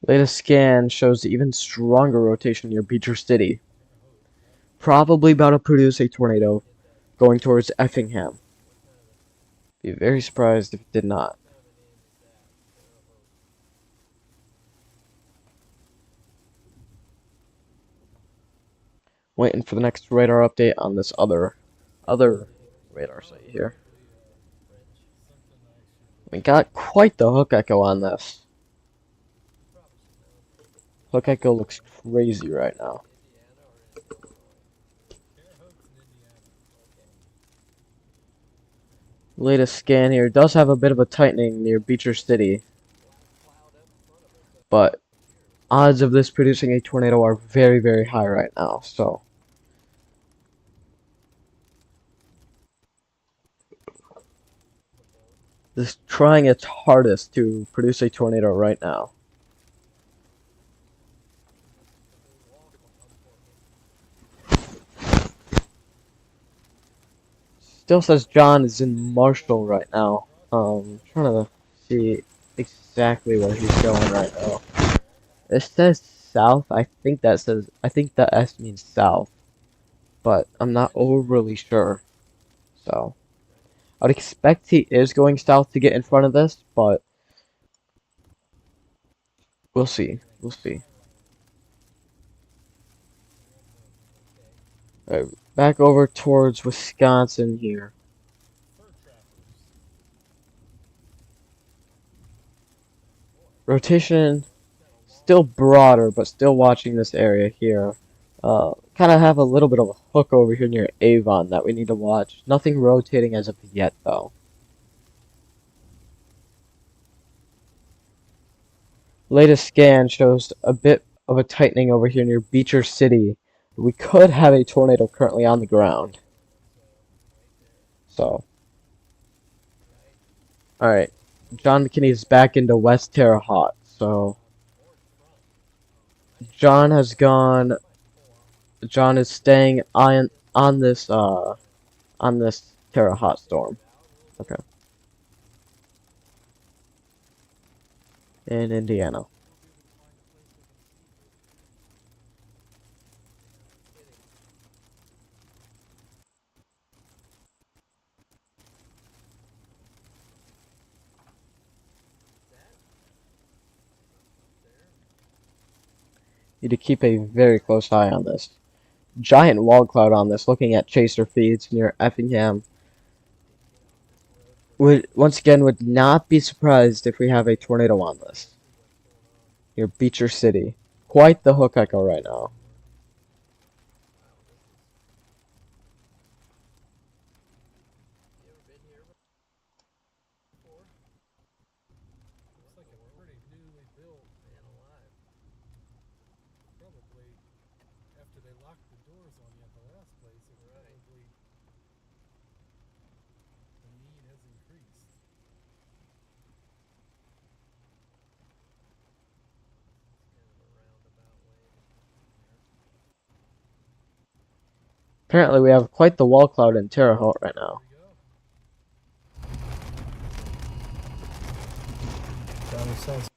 Latest scan shows even stronger rotation near Beecher City. Probably about to produce a tornado going towards Effingham. Be very surprised if it did not. Waiting for the next radar update on this other radar site here. We got quite the hook echo on this. Hook echo looks crazy right now. Latest scan here does have a bit of a tightening near Beecher City, but odds of this producing a tornado are very, very high right now, so this is trying its hardest to produce a tornado right now. Still says John is in Marshall right now. Trying to see exactly where he's going right now. It says south. I think the S means south, but I'm not overly sure. So I'd expect he is going south to get in front of this, but we'll see. We'll see. Alright, back over towards Wisconsin here. Rotation still broader, but still watching this area here. Kind of have a little bit of a hook over here near Avon that we need to watch. Nothing rotating as of yet, though. Latest scan shows a bit of a tightening over here near Beecher City. We could have a tornado currently on the ground. So, alright. John McKinney is back into West Terre Haute. So, John is staying on this Terre Haute storm. Okay. In Indiana. Need to keep a very close eye on this. Giant wall cloud on this, looking at chaser feeds near Effingham. Once again, would not be surprised if we have a tornado on this. Near Beecher City. Quite the hook echo right now. Apparently we have quite the wall cloud in Terre Haute right now. That makes sense.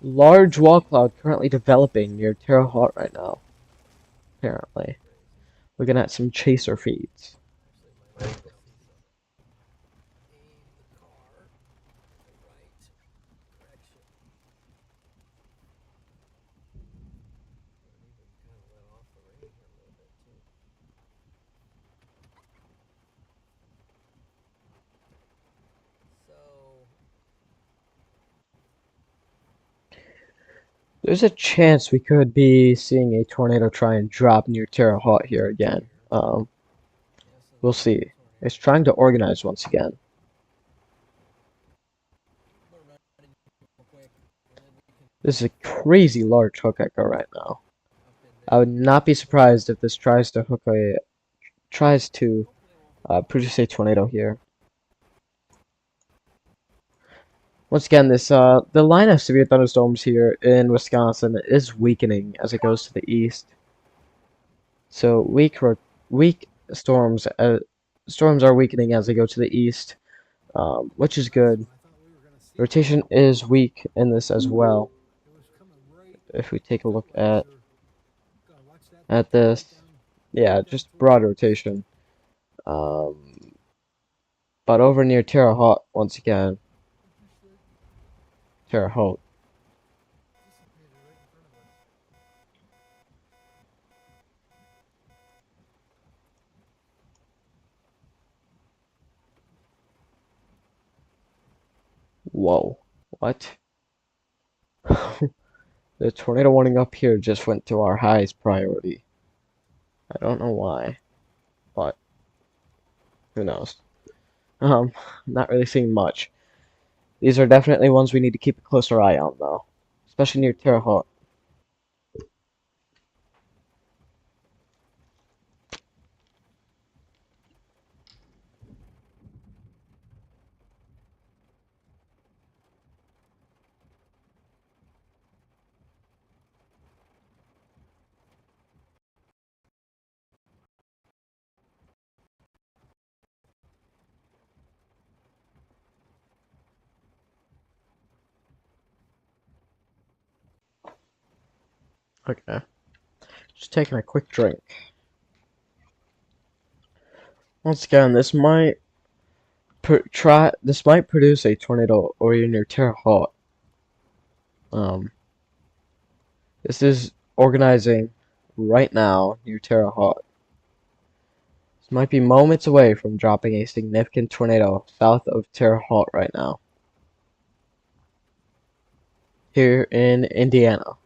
Large wall cloud currently developing near Terre Haute right now. Apparently. Looking at some chaser feeds. There's a chance we could be seeing a tornado try and drop near Terre Haute here again. We'll see. It's trying to organize once again. This is a crazy large hook echo right now. I would not be surprised if this tries to produce a tornado here. Once again, the line of severe thunderstorms here in Wisconsin is weakening as it goes to the east. So weak storms are weakening as they go to the east. which is good. Rotation is weak in this as well. If we take a look at this, yeah, just broad rotation. Um, but over near Terre Haute, once again, Terre Haute. Whoa, what? The tornado warning up here just went to our highest priority. I don't know why, but who knows? Not really seeing much. These are definitely ones we need to keep a closer eye on, though, especially near Terre Haute. Okay, just taking a quick drink. Once again, this might produce a tornado or near Terre Haute. Um, this is organizing right now near Terre Haute. This might be moments away from dropping a significant tornado south of Terre Haute right now, here in Indiana.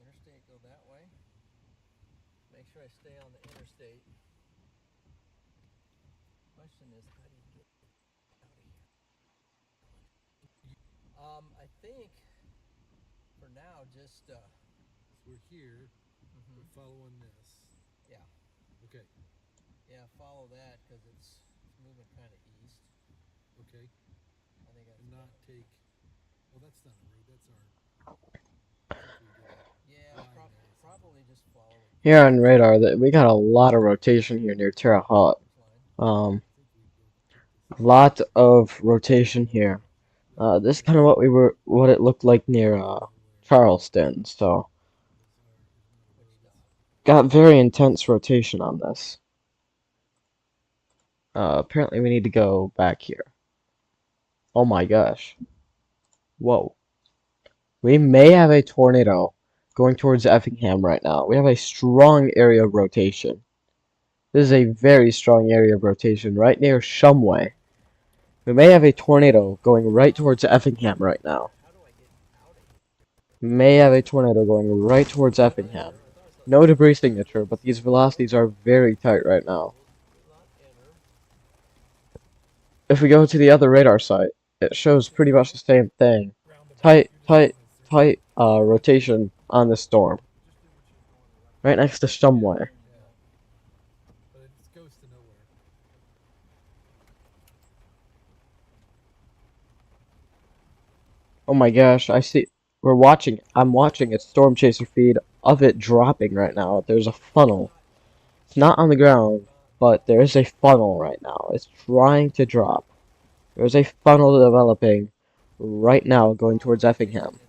Interstate, go that way. Make sure I stay on the interstate. Question is, how do you get out of here? I think for now, just so we're here. We're following this. Yeah. Okay. Yeah, follow that because it's moving kind of east. Okay. I think that's not take. Well, that's not a road. That's our. Yeah, probably just follow it. Here on radar, that we got a lot of rotation here near Terre Haute. A lot of rotation here. This is kind of what it looked like near Charleston. So got very intense rotation on this. Apparently we need to go back here. Oh my gosh. Whoa. We may have a tornado going towards Effingham right now. We have a strong area of rotation. This is a very strong area of rotation right near Shumway. We may have a tornado going right towards Effingham right now. We may have a tornado going right towards Effingham. No debris signature, but these velocities are very tight right now. If we go to the other radar site, it shows pretty much the same thing. Tight rotation on the storm. Right next to Shumway. Oh my gosh, I'm watching a storm chaser feed of it dropping right now. There's a funnel. It's not on the ground, but there is a funnel right now. It's trying to drop. There's a funnel developing right now going towards Effingham.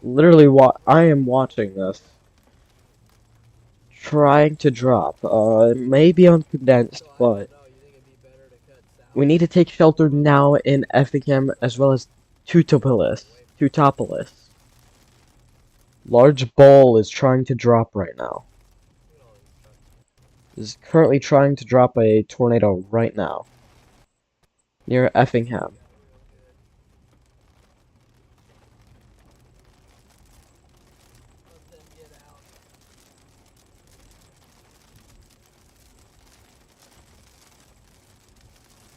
Literally, I am watching this. Trying to drop. It may be uncondensed, but We need to take shelter now in Effingham as well as Teutopolis. Large ball is trying to drop right now. Is currently trying to drop a tornado right now near Effingham.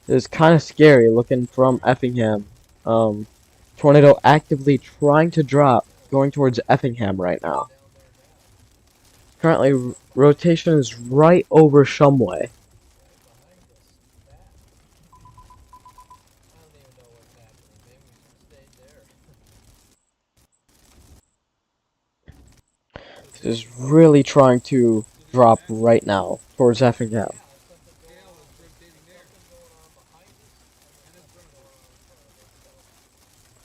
It's kind of scary looking from Effingham. Tornado actively trying to drop, going towards Effingham right now. Currently, rotation is right over Shumway. This is really trying to drop right now towards Effingham.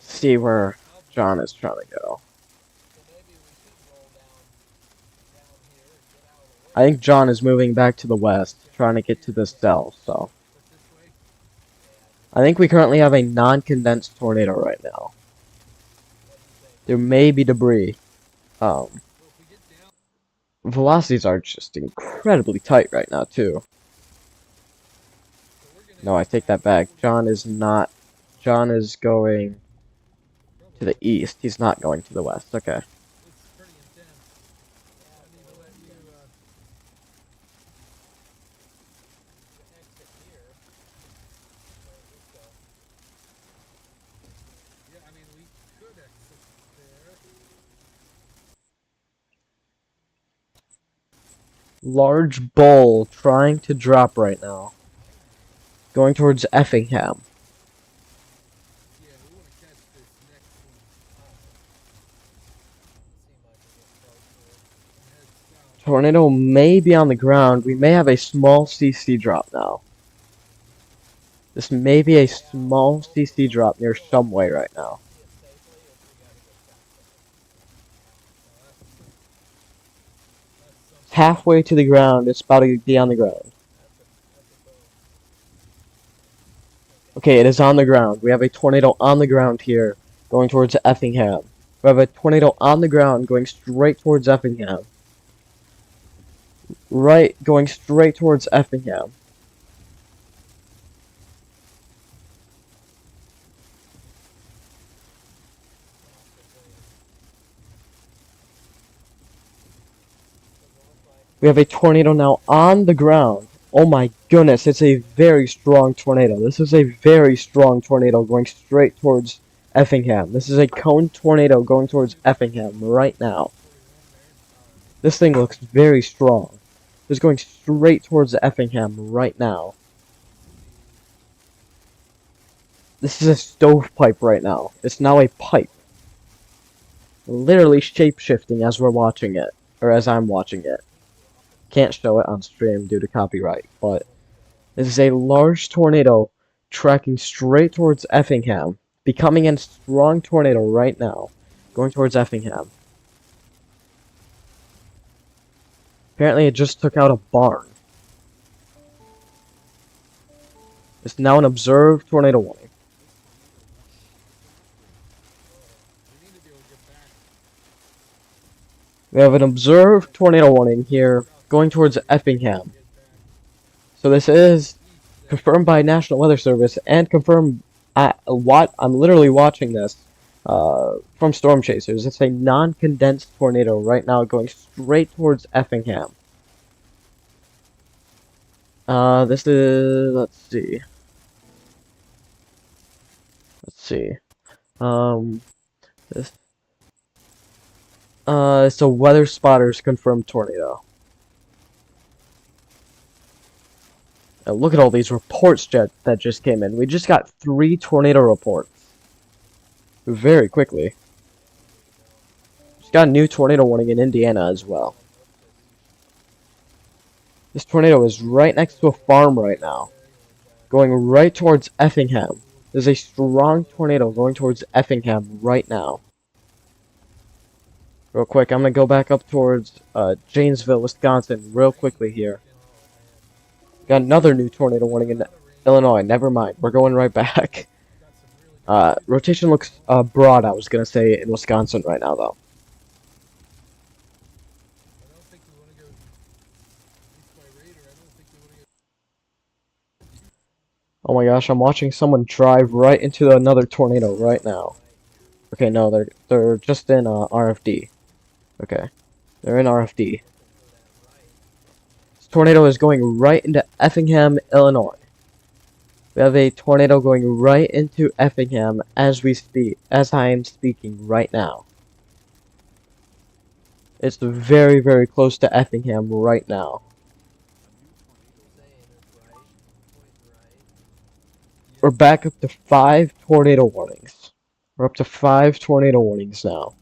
See where John is trying to go. I think John is moving back to the west, trying to get to this cell, so. I think we currently have a non-condensed tornado right now. There may be debris. Velocities are just incredibly tight right now, too. No, I take that back. John is not. John is going to the east. He's not going to the west. Okay. Large bowl trying to drop right now. Going towards Effingham. Tornado may be on the ground. We may have a small CC drop now. This may be a small CC drop near Shumway right now. It's halfway to the ground. It's about to be on the ground. Okay, it is on the ground. We have a tornado on the ground here, going towards Effingham. We have a tornado on the ground going straight towards Effingham. Right, going straight towards Effingham. We have a tornado now on the ground. Oh my goodness, it's a very strong tornado. This is a very strong tornado going straight towards Effingham. This is a cone tornado going towards Effingham right now. This thing looks very strong. It's going straight towards Effingham right now. This is a stovepipe right now. It's now a pipe. Literally shape-shifting as we're watching it. Or as I'm watching it. Can't show it on stream due to copyright, but this is a large tornado tracking straight towards Effingham, becoming a strong tornado right now, going towards Effingham. Apparently it just took out a barn. It's now an observed tornado warning. We have an observed tornado warning here, going towards Effingham. So this is confirmed by National Weather Service and confirmed at I'm literally watching this from Storm Chasers. It's a non-condensed tornado right now going straight towards Effingham. This is, let's see. This, it's a weather spotters confirmed tornado. Now look at all these reports that just came in. We just got 3 tornado reports. Very quickly. Just got a new tornado warning in Indiana as well. This tornado is right next to a farm right now. Going right towards Effingham. There's a strong tornado going towards Effingham right now. Real quick, I'm going to go back up towards Janesville, Wisconsin real quickly here. Got another new tornado warning Illinois. Never mind. We're going right back. Rotation looks broad, I was gonna say, in Wisconsin right now, though. Oh my gosh, I'm watching someone drive right into another tornado right now. Okay, no, they're just in RFD. Okay, they're in RFD. This tornado is going right into Effingham, Illinois. We have a tornado going right into Effingham as we speak, as I am speaking right now. It's very, very close to Effingham right now. We're back up to 5 tornado warnings. We're up to 5 tornado warnings now.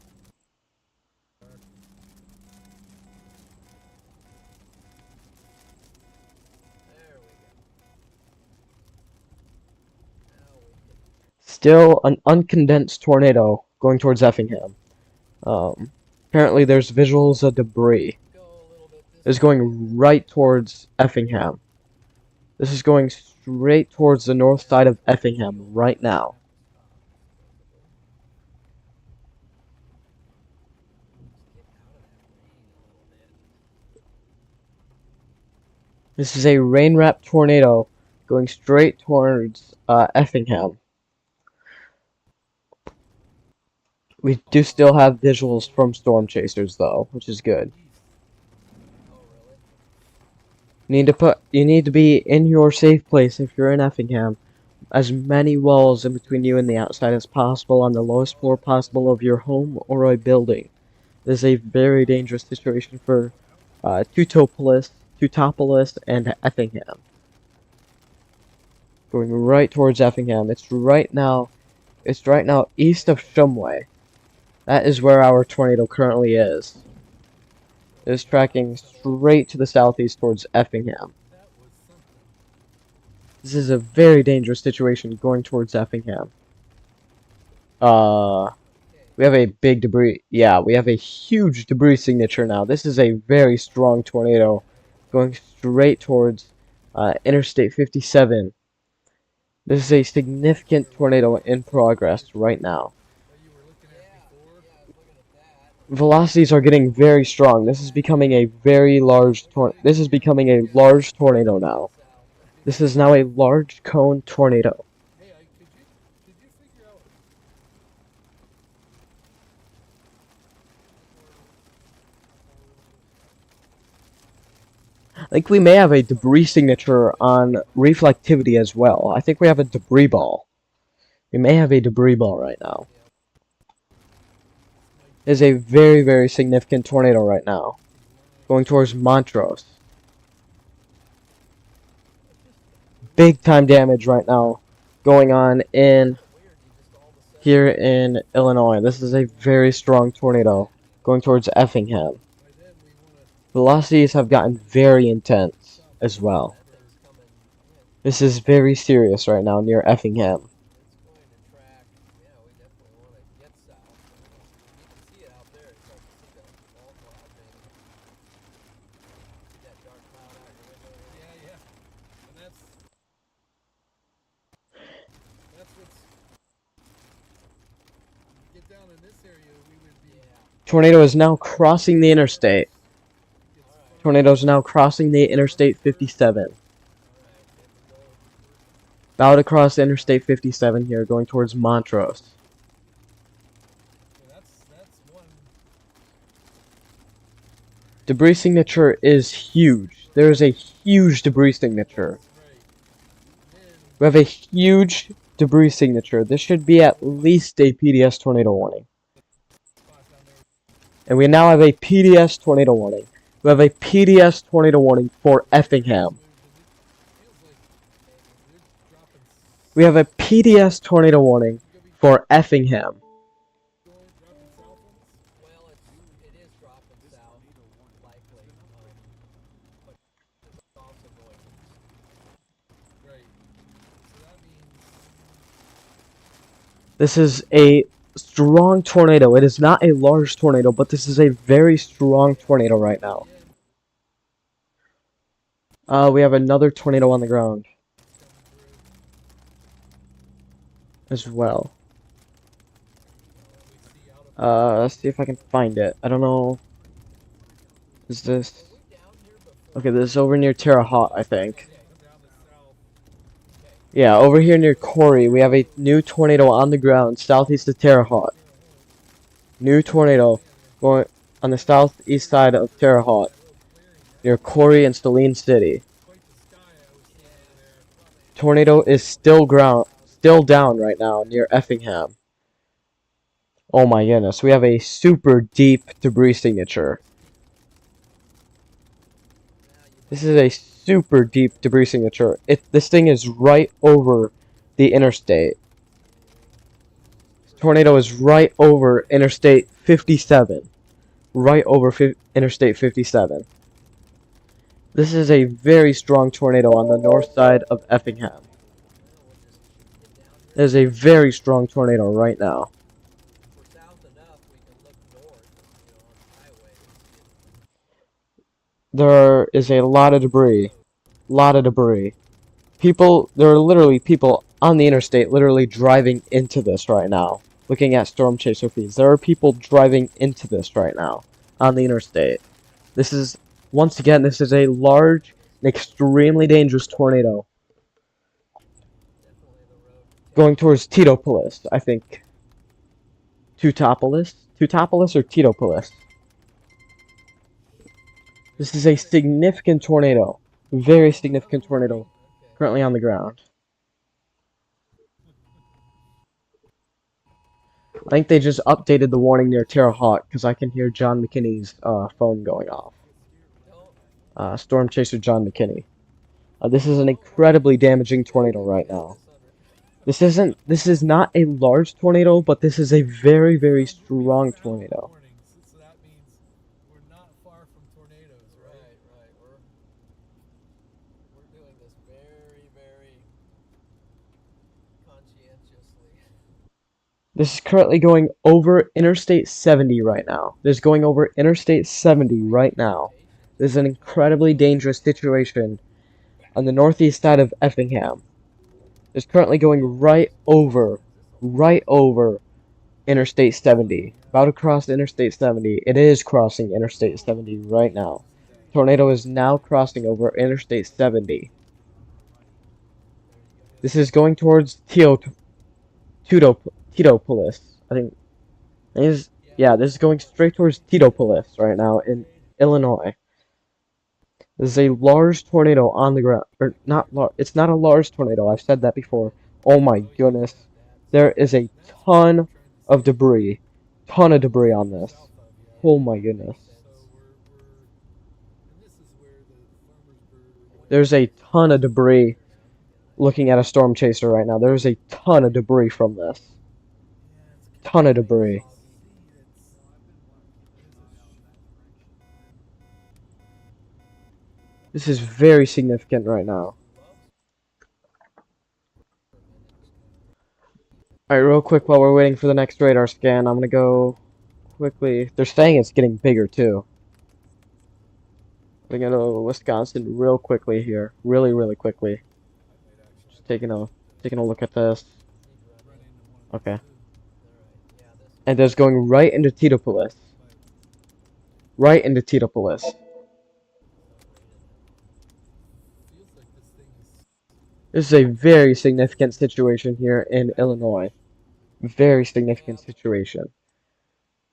Still an uncondensed tornado going towards Effingham. Apparently there's visuals of debris. It's going right towards Effingham. This is going straight towards the north side of Effingham right now. This is a rain-wrapped tornado going straight towards Effingham. We do still have visuals from storm chasers though, which is good. You need to be in your safe place if you're in Effingham. As many walls in between you and the outside as possible on the lowest floor possible of your home or a building. This is a very dangerous situation for Teutopolis, and Effingham. Going right towards Effingham. It's right now east of Shumway. That is where our tornado currently is. It is tracking straight to the southeast towards Effingham. This is a very dangerous situation going towards Effingham. We have a big debris. Yeah, we have a huge debris signature now. This is a very strong tornado going straight towards Interstate 57. This is a significant tornado in progress right now. Velocities are getting very strong. This is becoming a very large tornado now. This is now a large cone tornado. I think we may have a debris signature on reflectivity as well. I think we have a debris ball. We may have a debris ball right now. It is a very, very significant tornado right now. Going towards Montrose. Big time damage right now going on here in Illinois. This is a very strong tornado going towards Effingham. Velocities have gotten very intense as well. This is very serious right now near Effingham. Tornado is now crossing the interstate. Tornado is now crossing the Interstate 57. About to cross Interstate 57 here, going towards Montrose. Debris signature is huge. There is a huge debris signature. We have a huge debris signature. This should be at least a PDS tornado warning. And we now have a PDS tornado warning. We have a PDS tornado warning for Effingham. We have a PDS tornado warning for Effingham. This is a strong tornado. It is not a large tornado, but this is a very strong tornado right now. We have another tornado on the ground. as well. Let's see if I can find it. I don't know. Is this... Okay, this is over near Terre Haute, I think. Yeah, over here near Corey, we have a new tornado on the ground southeast of Terre Haute. New tornado going on the southeast side of Terre Haute, near Corey and Saline City. Tornado is still down right now near Effingham. Oh my goodness, we have a super deep debris signature. This is a super deep debris signature. This thing is right over the interstate. This tornado is right over Interstate 57. Right over Interstate 57. This is a very strong tornado on the north side of Effingham. There's a very strong tornado right now. There is a lot of debris. There are literally people on the interstate literally driving into this right now. Looking at storm chaser feeds. There are people driving into this right now on the interstate. Once again, this is a large and extremely dangerous tornado. Going towards Teutopolis, I think. Teutopolis or Teutopolis? This is a significant tornado. Very significant tornado. Currently on the ground. I think they just updated the warning near Terre Haute because I can hear John McKinney's phone going off. Storm Chaser John McKinney. This is an incredibly damaging tornado right now. This is not a large tornado, but this is a very, very strong tornado. So that means we're not far from tornadoes, right? Right. We're doing this very, very conscientiously. This is currently going over Interstate 70 right now. This is going over Interstate 70 right now. This is an incredibly dangerous situation on the northeast side of Effingham. It's currently going right over Interstate 70. About to cross Interstate 70. It is crossing Interstate 70 right now. Tornado is now crossing over Interstate 70. This is going towards Teutopolis. I think. Yeah, this is going straight towards Teutopolis right now in Illinois. This is a large tornado on the ground. Or not large. It's not a large tornado. I've said that before. Oh my goodness. There is a ton of debris. Ton of debris on this. Oh my goodness. There's a ton of debris looking at a storm chaser right now. There's a ton of debris from this. Ton of debris. This is very significant right now. Alright, real quick while we're waiting for the next radar scan, I'm gonna go quickly. They're saying it's getting bigger too. We're gonna go to Wisconsin real quickly here. Really quickly. Just taking a look at this. Okay. And it's going right into Teutopolis. Right into Teutopolis. This is a very significant situation here in Illinois. Very significant situation.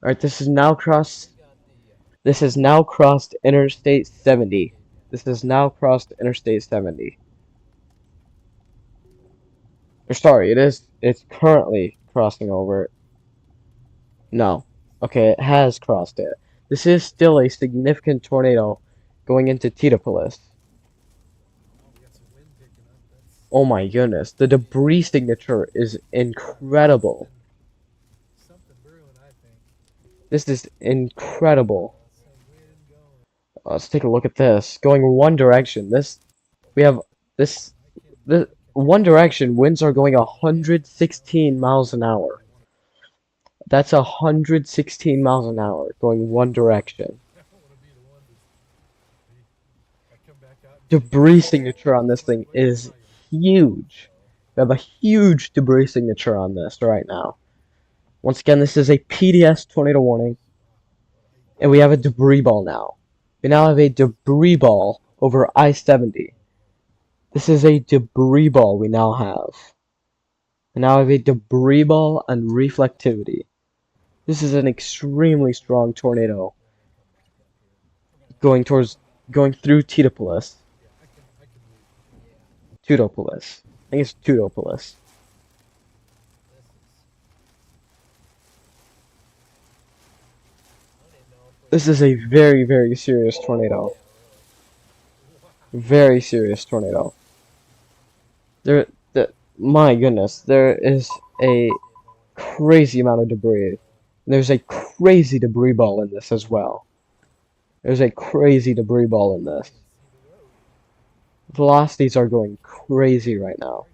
Alright, this has now crossed Interstate 70. This has now crossed Interstate 70. Or sorry, it's currently crossing over. No. Okay, it has crossed it. This is still a significant tornado going into Teutopolis. Oh my goodness, the debris signature is incredible. This is incredible. Let's take a look at this. Going one direction. We have this one direction. Winds are going 116 miles an hour. That's 116 miles an hour going one direction. Debris signature on this thing is huge. We have a huge debris signature on this right now. Once again, this is a PDS tornado warning. And we have a debris ball now. We now have a debris ball over I-70. This is a debris ball we now have. We now have a debris ball and reflectivity. This is an extremely strong tornado going through Teutopolis. Teutopolis. I think it's Teutopolis. This is a very, very serious tornado. Very serious tornado. My goodness, there is a crazy amount of debris. There's a crazy debris ball in this as well. There's a crazy debris ball in this. Velocities are going crazy right now.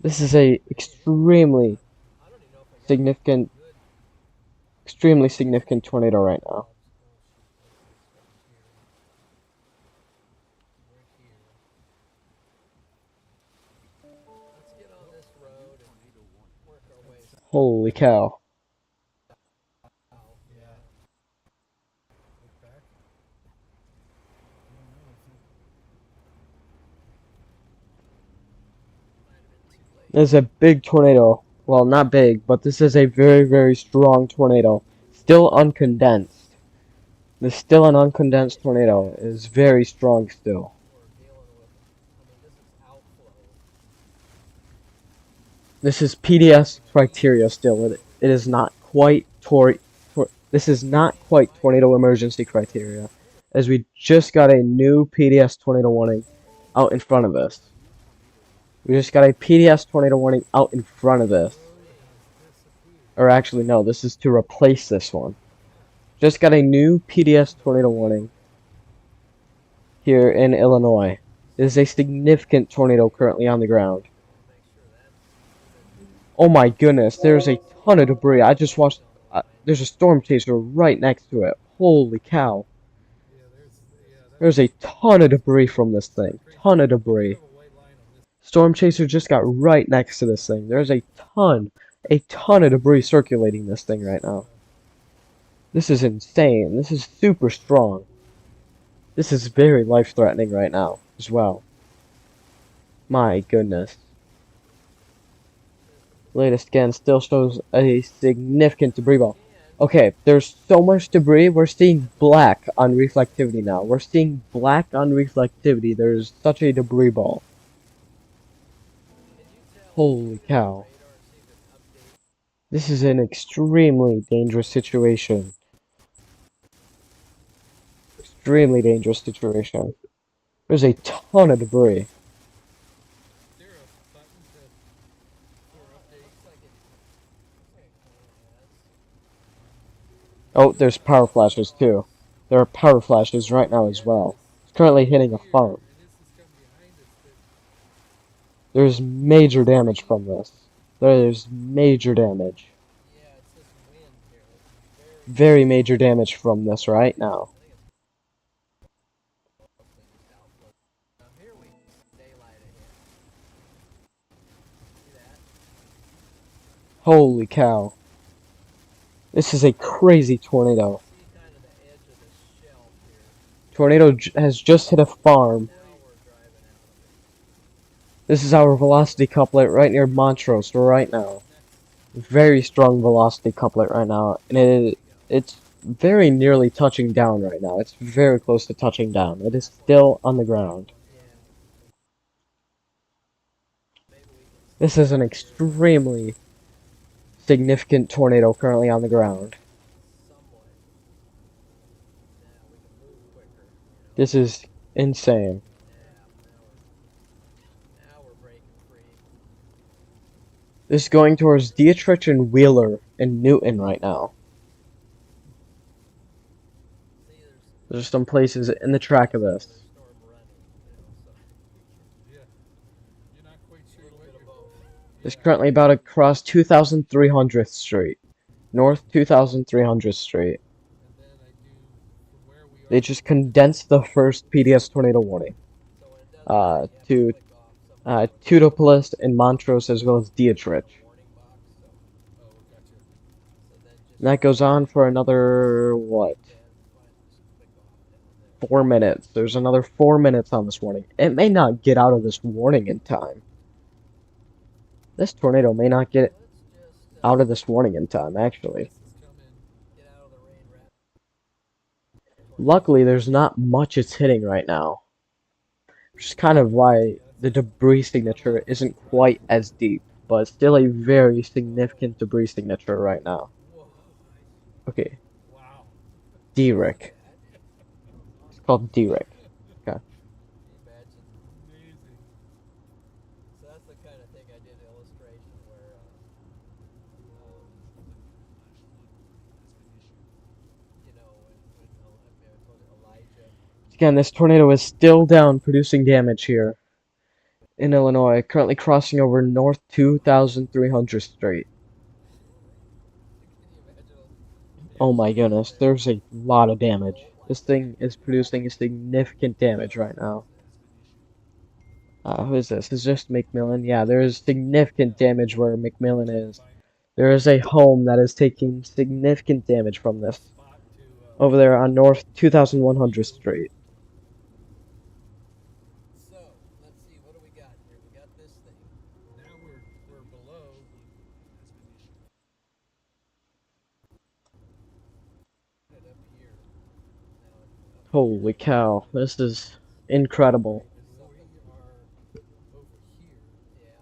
This is a extremely significant tornado right now. Holy cow. This is a big tornado. Well, not big, but this is a very, very strong tornado. Still uncondensed. This is still an uncondensed tornado. It is very strong still. This is PDS criteria still. It is not quite this is not quite tornado emergency criteria, as we just got a new PDS tornado warning out in front of us. We just got a PDS tornado warning out in front of this. Or actually, no, this is to replace this one. Just got a new PDS tornado warning here in Illinois. It is a significant tornado currently on the ground. Oh my goodness, there's a ton of debris. I just watched, there's a storm chaser right next to it. Holy cow. There's a ton of debris from this thing. Ton of debris. Storm chaser just got right next to this thing. There's a ton of debris circulating this thing right now. This is insane. This is super strong. This is very life-threatening right now as well. My goodness. Latest scan still shows a significant debris ball. Okay, there's so much debris, we're seeing black on reflectivity now. We're seeing black on reflectivity. There's such a debris ball. Holy cow. This is an extremely dangerous situation. Extremely dangerous situation. There's a ton of debris. Oh, there's power flashes too. There are power flashes right now as well. It's currently hitting a farm. There's major damage from this. There's major damage. Very major damage from this right now. Holy cow. This is a crazy tornado. Tornado has just hit a farm. This is our velocity couplet right near Montrose right now. Very strong velocity couplet right now, and it's very nearly touching down right now. It's very close to touching down. It is still on the ground. This is an extremely significant tornado currently on the ground. This is insane. This is going towards Dietrich and Wheeler and Newton right now. There's some places in the track of this. It's currently about to cross 2300th Street. North 2300th Street. They just condensed the first PDS tornado warning So when it does that, you have to to click off some part of the Teutopolis and Montrose as well as Dietrich. warning box. So, oh, gotcha. So then just And that goes on for another, what, just click off down there. 4 minutes. There's another 4 minutes on this warning. It may not get out of this warning in time. This tornado may not get Let's just out of this warning in time, actually. this is coming. Get out of the rain wrap. Luckily, there's not much it's hitting right now. Which is kind of why the debris signature isn't quite as deep, but still a very significant debris signature right now. Whoa. Okay, Wow. D-Rick. It's called D-Rick. Okay. Imagine. Amazing. So that's the kind of thing I did illustration where, you know, when I told Elijah. Again, this tornado is still down, producing damage here in Illinois, currently crossing over North 2300th Street. Can you imagine? Oh my goodness, there's a lot of damage. This thing is producing a significant damage right now. Who is this? Is this McMillan? Yeah, there is significant damage where McMillan is. There is a home that is taking significant damage from this. Over there on North 2100th Street. So, let's see, what do we got here? We got this thing. Now we're below. It up here. Now up Holy cow, this is incredible. so we are over here. Yeah.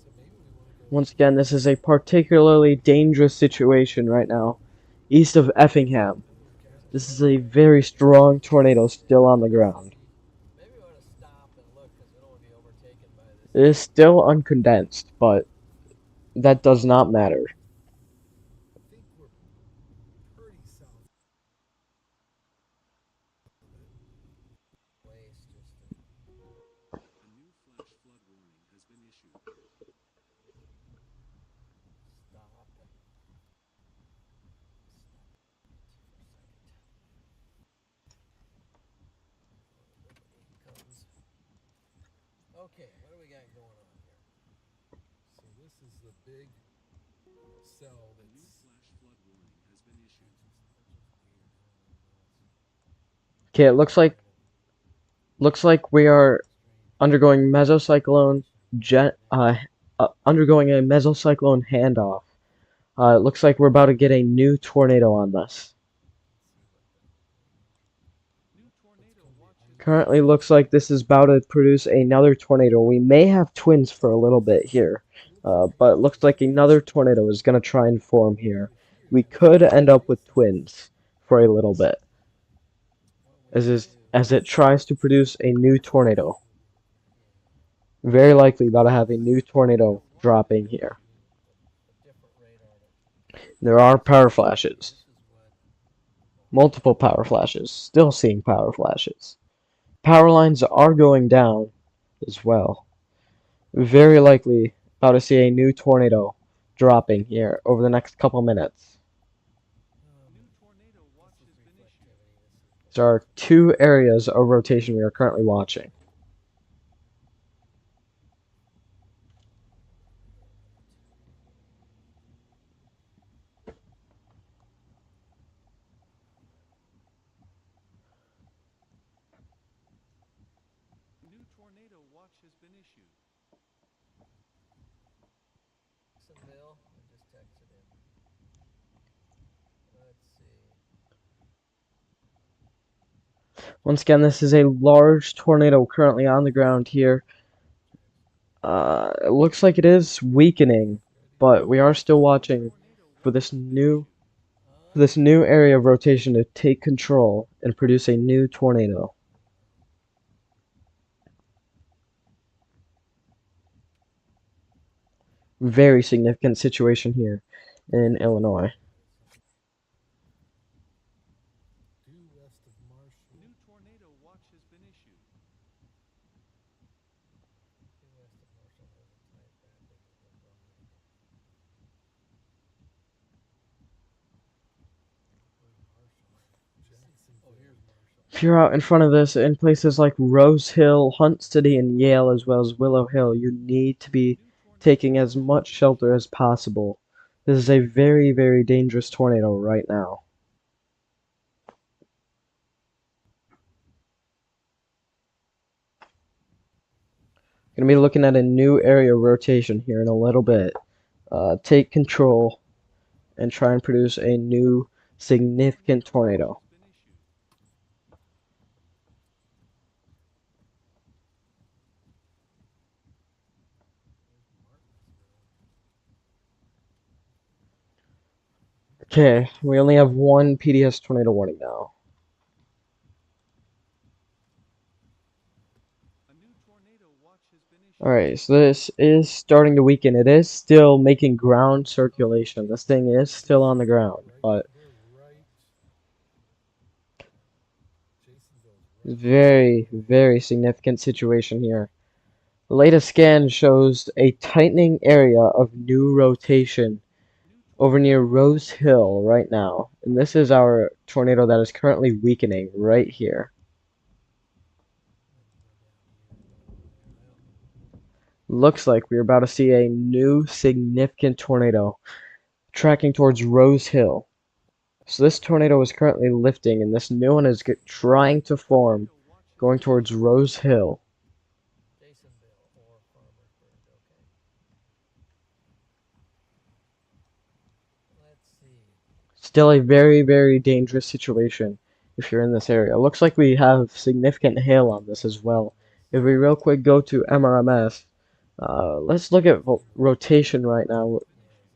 So maybe we want to go. Once again, this is a particularly dangerous situation right now, east of Effingham. This is a very strong tornado still on the ground. Maybe we want to stop and look because we don't want to be overtaken by this. It is still uncondensed, but that does not matter. I think we're pretty south. Place just to A new flash flood warning has been issued. stop and comes. Okay, what do we got going on here? So this is the big cell A new that's flash flood warning has been issued. Okay, it looks like we are undergoing mesocyclone undergoing a mesocyclone handoff. It looks like we're about to get a new tornado on this. New tornado watch has been Currently looks like this is about to produce another tornado. We may have twins for a little bit here, but it looks like another tornado is going to try and form here. We could end up with twins for a little bit, as it tries to produce a new tornado. Very likely about to have a new tornado dropping here. different radar. There are power flashes. Multiple power flashes. Still seeing power flashes. Power lines are going down as well. Very likely about to see a new tornado dropping here over the next couple minutes. new tornado watch has been issued. There are two areas of rotation we are currently watching. New tornado watch has been issued. Jacksonville. I just texted him. Let's see. Once again, this is a large tornado currently on the ground here. It looks like it is weakening, but we are still watching for this new area of rotation to take control and produce a new tornado. Very significant situation here in Illinois. Due west of Marshall. New tornado watch has been issued. Due west of Marshall has a tight rapid and broadened. Where's Marshall? Jackson. Oh, here's if you're out in front of this in places like Rose Hill, Hunt City, and Yale, as well as Willow Hill, you need to be taking as much shelter as possible. This is a very, very dangerous tornado right now. Going to be looking at a new area rotation here in a little bit. Take control and try and produce a new significant tornado. Okay, we only have one PDS tornado warning now. Alright, so this is starting to weaken. It is still making ground circulation. This thing is still on the ground, but very, very significant situation here. The latest scan shows a tightening area of new rotation over near Rose Hill right now. And this is our tornado that is currently weakening right here. Looks like we're about to see a new significant tornado tracking towards Rose Hill. So this tornado is currently lifting, and this new one is trying to form, going towards Rose Hill. Still a very, very dangerous situation if you're in this area. Looks like we have significant hail on this as well. If we real quick go to MRMS, let's look at rotation right now.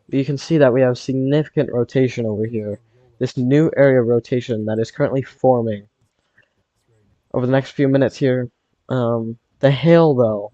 You can see that we have significant rotation over here. This new area of rotation that is currently forming over the next few minutes here. The hail, though,